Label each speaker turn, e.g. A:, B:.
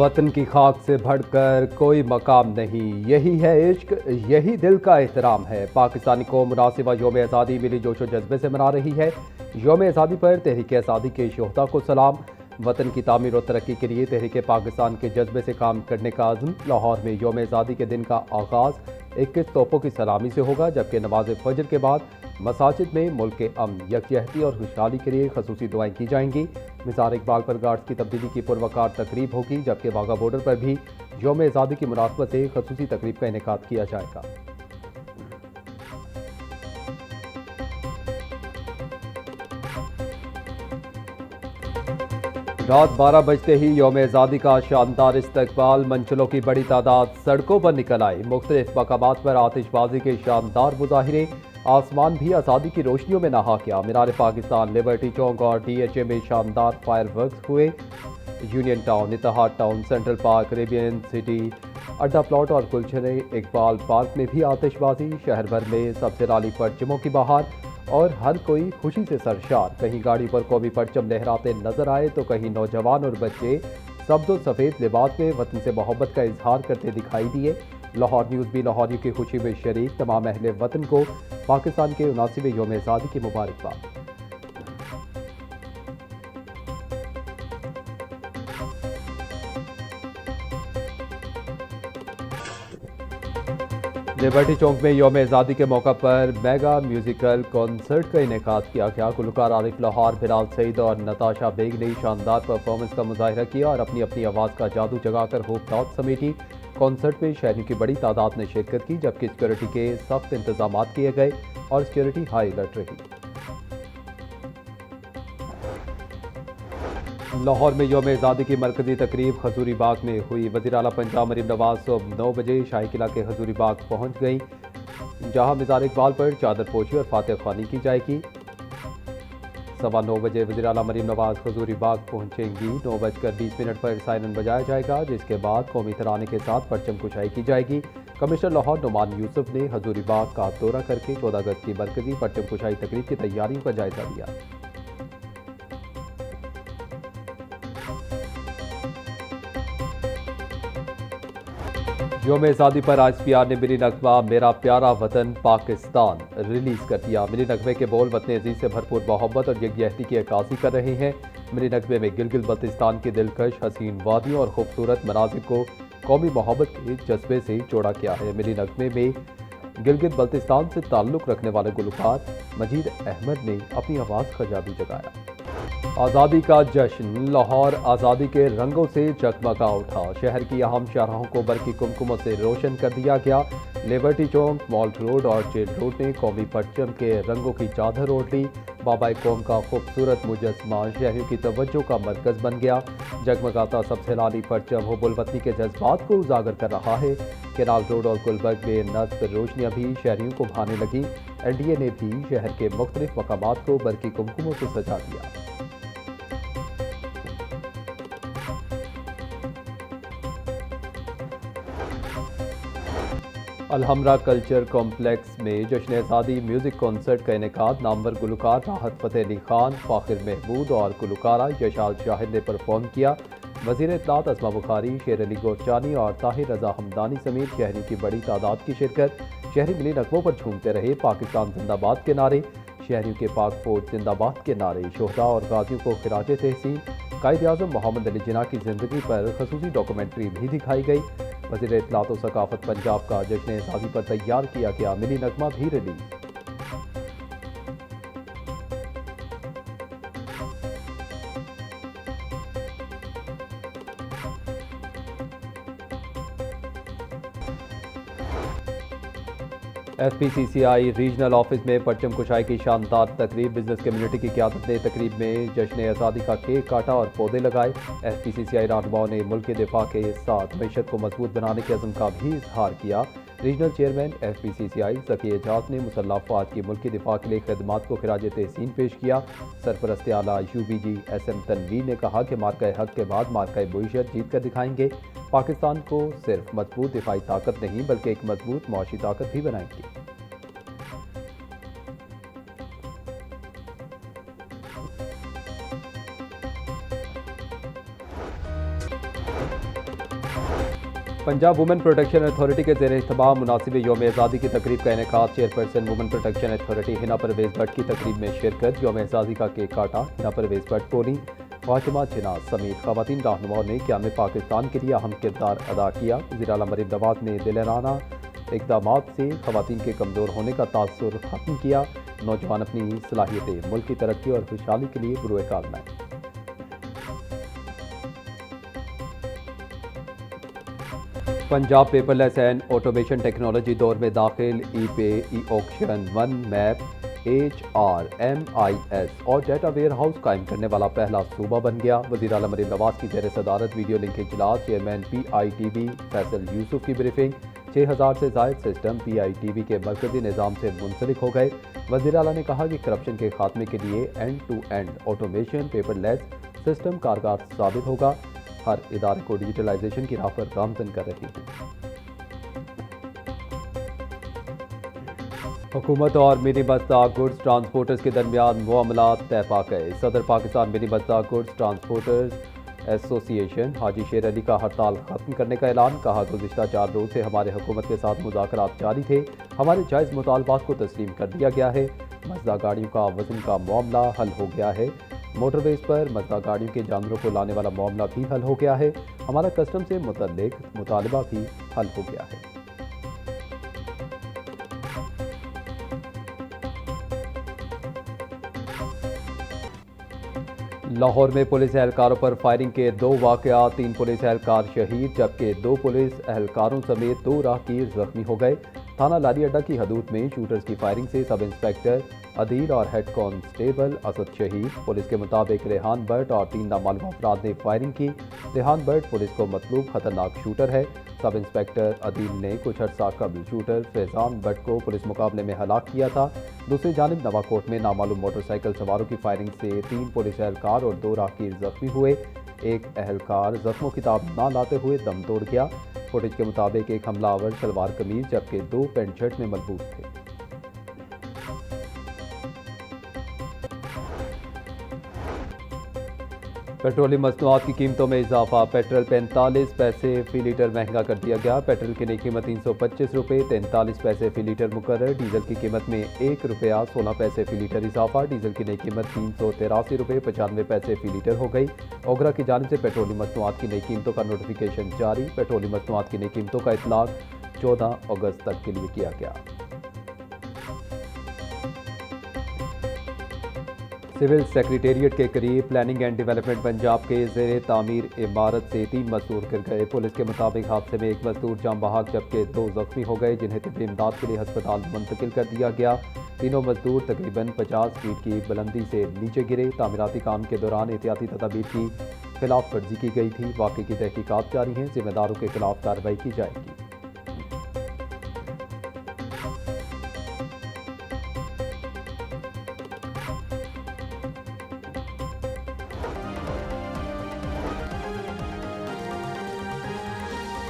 A: वतन की खाक से बढ़कर कोई मकाम नहीं, यही है इश्क, यही दिल का एहतराम है। पाकिस्तानी कौम मुनासिबा यौम आज़ादी मिली जोशो जज्बे से मना रही है। यौम आज़ादी पर तहरीक आज़ादी के शोहदा को सलाम। वतन की तामीर और तरक्की के लिए तहरीक पाकिस्तान के जज्बे से काम करने का आज़म। लाहौर में यौम आज़ादी के दिन का आगाज़ 21 तोपों की सलामी से होगा, जबकि नमाज फजर के बाद मसाजिद में मुल्क के अमन, यकजहती और खुशहाली के लिए खसूसी दुआएं की जाएंगी। मिज़ार इकबाल पर गार्ड्स की तब्दीली की पुरवकार तकरीब होगी, जबकि वाघा बॉर्डर पर भी यौम आज़ादी की मुनासबत से खसूसी तकरीब का इनेकाद किया जाएगा। रात 12 बजते ही यौम आज़ादी का शानदार इस्तकबाल, मंचलों की बड़ी तादाद सड़कों पर निकल आई। मुख्तलिफ मकामात पर आतिशबाजी के शानदार मुजाहिरे, आसमान भी आज़ादी की रोशनियों में नहा गया। मीनार पाकिस्तान, लिबर्टी चौक और DHA में शानदार फायर वर्क्स हुए। Union town, Ittehad town, central park, Arabian city, Adda plot और गुलशन इकबाल पार्क में भी आतिशबाजी। शहर भर में सबसे राली परचमों की बहार और हर कोई खुशी से सरशार। कहीं गाड़ी पर कौमी परचम लहराते नजर आए तो कहीं नौजवान और बच्चे सब्ज़ सफ़ेद लिबास में वतन से मोहब्बत का इजहार करते दिखाई दिए। लाहौर न्यूज़ भी लाहौरियों की खुशी में शरीक। तमाम अहले वतन को पाकिस्तान के 79वें यौम आज़ादी की मुबारकबाद। लिबर्टी चौक में यौम आज़ादी के मौका पर मेगा म्यूजिकल कॉन्सर्ट का इनेकाद किया गया। गुलकार आरिफ लाहौर, बिलाल सईद और नताशा बेग ने शानदार परफॉर्मेंस का मुजाहिरा किया और अपनी अपनी आवाज़ का जादू जगाकर खूब समेटी। कॉन्सर्ट में शहरियों की बड़ी तादाद ने शिरकत की, जबकि सिक्योरिटी के सख्त इंतजाम किए गए और सिक्योरिटी हाई अलर्ट रही। लाहौर में यौम आज़ादी की मरकजी तकरीब खजूरी बाग में हुई। वज़ीर आला पंजाब मरीम नवाज सुबह 9 बजे शाही किला के खजूरी बाग पहुंच गई, जहां मिज़ार इकबाल पर चादर पोशी और फातह ख्वानी की जाएगी। 9:15 बजे वज़ीर आला मरीम नवाज खजूरी बाग पहुंचेंगी। 9:20 पर सायरन बजाया जाएगा, जिसके बाद कौमी तराने के साथ परचम कुशाई की जाएगी। कमिश्नर लाहौर नुमान यूसुफ ने हजूरी बाग का दौरा करके 14 अगस्त की मरकजी परचम कुशाई तकरीब की तैयारियों का जायजा लिया। यौम आज़ादी पर ISPR ने मिली नगमा मेरा प्यारा वतन पाकिस्तान रिलीज कर दिया। मिली नगमे के बोल वतन अजीज से भरपूर मोहब्बत और यकजहती की अक्कासी कर रहे हैं। मिली नगमे में गिलगित बल्तिस्तान की दिलकश हसीन वादियों और खूबसूरत मनाजिर को कौमी मोहब्बत के जज्बे से जोड़ा गया है। मिली नगमे में गिलगित बल्तिस्तान से ताल्लुक़ रखने वाले गुलकार मजीद अहमद ने अपनी आवाज़ का जादू जगाया। आज़ादी का जश्न लाहौर आज़ादी के रंगों से जगमगा उठा। शहर की अहम शाहराहों को बरकी कुमकुमों से रोशन कर दिया गया। लिबर्टी चौक, मॉल्ट रोड और जेल रोड ने कौमी परचम के रंगों की चादर ओढ़ ली। बाबा कौम का खूबसूरत मुजस्मा शहरियों की तवज्जो का मरकज़ बन गया। जगमगाता सबसे लाली परचम हुब्बुल वतनी के जज्बात को उजागर कर रहा है। केनाल रोड और गुलबर्ग में नस्ब रोशनियाँ भी शहरियों को भाने लगी। NDA ने भी शहर के मुख्तलिफ मकामात को बरकी कुमकुमों से सजा दिया। अलहमरा कल्चर कॉम्प्लेक्स में जश्न आज़ादी म्यूज़िक कॉन्सर्ट का इनेकाद नामवर गुलकार राहत फ़तेह अली खान, फ़ाखिर महमूद और गुलकारा यशाल शाहिद ने परफॉर्म किया। वज़ीर इत्तलात अस्मा बुखारी, शेर अली गोरचानी और ताहिर रज़ा हमदानी समेत शहरियों की बड़ी तादाद की शिरकत। शहरी मिली नगमों पर झूमते रहे। पाकिस्तान जिंदाबाद के नारे, शहरियों के पाक फौज जिंदाबाद के नारे, शोहदा और गाजियों को खिराज तहसीन। कायद आज़म मोहम्मद अली जिन्ना की ज़िंदगी पर खसूसी डॉक्यूमेंट्री भी दिखाई गई। वज़ीर इत्तलात व सकाफ़त पंजाब का जश्न आज़ादी पर तैयार किया गया मिनी नगमा भी रिलीज। FPCCI रीजनल ऑफिस में परचम कुशाई की शानदार तकरीब। बिजनेस कम्युनिटी की क़यादत ने तकरीब में जश्न आज़ादी का केक काटा और पौधे लगाए। FPCCI रहनुमाओं ने मुल्क के दिफा के साथ मईशत को मजबूत बनाने के अज़्म का भी इजहार किया। Regional chairman FPCCI Zaki Ejaz ने मुसल्लह अफ़वाज की मुल्की दिफा के लिए खिदमात को खिराज तहसीन पेश किया। सरपरस्त आला UBG SM तनवीर ने कहा कि मार्का हक के बाद मार्का मुईशत जीत कर दिखाएंगे। पाकिस्तान को सिर्फ मजबूत दिफाई ताकत नहीं बल्कि एक मजबूत मुआशी ताकत भी बनाएंगे। पंजाब वुमेन प्रोटेक्शन अथॉरिटी के ज़ेर इत्तमाम मुनासिब यौम आज़ादी की तकरीब का इनेकाद। Chairperson women protection authority Hina Parvez Bhatt की तकरीब में शिरकत। यौम आज़ादी का केक काटा। हिना परवेज़ भट्ट बोली, फातिमा जिन्ना समेत ख़वातीन रहनुमाओं ने क़याम पाकिस्तान के लिए अहम किरदार अदा किया। वज़ीर आला मरीम नवाज़ ने दिलराना इक़दामात से ख़वातीन के कमज़ोर होने का तासुर ख़त्म किया। नौजवान अपनी सलाहियतें मुल्क की तरक्की और खुशहाली के लिए बुरुए कार लाएं। Punjab paperless and automation technology दौर में दाखिल। ई पे, e auction, one map, HRMIS और डाटा वेयर हाउस कायम करने वाला पहला सूबा बन गया। वज़ीर आला मरीम नवाज़ की ज़ेर सदारत वीडियो लिंक इजलास। चेयरमैन PITV फैसल यूसुफ की ब्रीफिंग। 6000 से ज़ायद सिस्टम PITV के मरकजी निज़ाम से मुंसलिक हो गए। वज़ीर आला ने कहा कि करप्शन के खात्मे के लिए end to end automation paperless system कारगर साबित होगा। हर इदारे को डिजिटलाइजेशन की राह पर गामजन कर रही है। हुकूमत और मिनी बस्ता गुड्स ट्रांसपोर्टर्स के दरमियान मामलात तय पा गए। सदर पाकिस्तान मिनी बस्ता गुड्स ट्रांसपोर्टर्स एसोसिएशन हाजी शेर अली का हड़ताल खत्म करने का ऐलान। कहा, गुज़िश्ता 4 रोज से हमारे हुकूमत के साथ मुज़ाकरात जारी थे। हमारे जायज़ मुतालबात को तस्लीम कर दिया गया है। मज़दा गाड़ियों का वज़न का मामला हल हो गया है। मोटरवेज पर मज़दा गाड़ियों के जानवरों को लाने वाला मामला भी हल हो गया है। हमारा कस्टम से मुतल्लिक मुतालबा भी हल हो गया है। लाहौर में पुलिस एहलकारों पर फायरिंग के 2 वाक़यात। 3 पुलिस एहलकार शहीद जबकि 2 पुलिस एहलकारों समेत 2 राहगीर जख्मी हो गए। थाना लारी अड्डा की हदूद में शूटर्स की फायरिंग से सब इंस्पेक्टर अदील और हेड कांस्टेबल असद शहीद। पुलिस के मुताबिक रेहान भट्ट और 3 नामालूम अफराद ने फायरिंग की। रेहान भट्ट पुलिस को मतलूब खतरनाक शूटर है। सब इंस्पेक्टर अदील ने कुछ अर्सा कबल शूटर फैजान भट्ट को पुलिस मुकाबले में हलाक किया था। दूसरी जानिब नवाकोट में नामालूम मोटरसाइकिल सवारों की फायरिंग से 3 पुलिस एहलकार और 2 राहगीर जख्मी हुए। एक एहलकार जख्मों की ताब न लाते हुए दम तोड़ गया। फुटेज के मुताबिक एक हमलावर शलवार कमीज जबकि 2 पैंट शर्ट में मलबूस थे। पेट्रोलियम मसनूआत की कीमतों में इजाफा। पेट्रोल 45 पैसे फी लीटर महंगा कर दिया गया। पेट्रोल की नई कीमत 325 रुपये 43 पैसे फी लीटर मुकर्रर। डीजल की कीमत में 1 रुपया 16 पैसे फी लीटर इजाफा। डीजल की नई कीमत 383 रुपये 95 पैसे फी लीटर हो गई। ओगरा की जानिब से पेट्रोलियम मसनूआत की नई कीमतों का नोटिफिकेशन जारी। पेट्रोलियम मसनूआत की नई कीमतों का इतलाक 14 अगस्त तक के लिए किया गया। सिविल सेक्रेटेरिएट के करीब प्लानिंग एंड डेवलपमेंट पंजाब के ज़ेर तामीर इमारत से 3 मजदूर गिर गए। पुलिस के मुताबिक हादसे में 1 मजदूर जाम बहाक जबकि 2 जख्मी हो गए जिन्हें तिब्बी इमदाद के लिए हस्पताल मुंतकिल कर दिया गया। तीनों मजदूर तकरीबन 50 फीट की बुलंदी से नीचे गिरे। तामीराती काम के दौरान एहतियाती तदाबीर की खिलाफ वर्जी की गई थी। वाक़े की तहकीकात जारी हैं। जिम्मेदारों के खिलाफ कार्रवाई की जाएगी।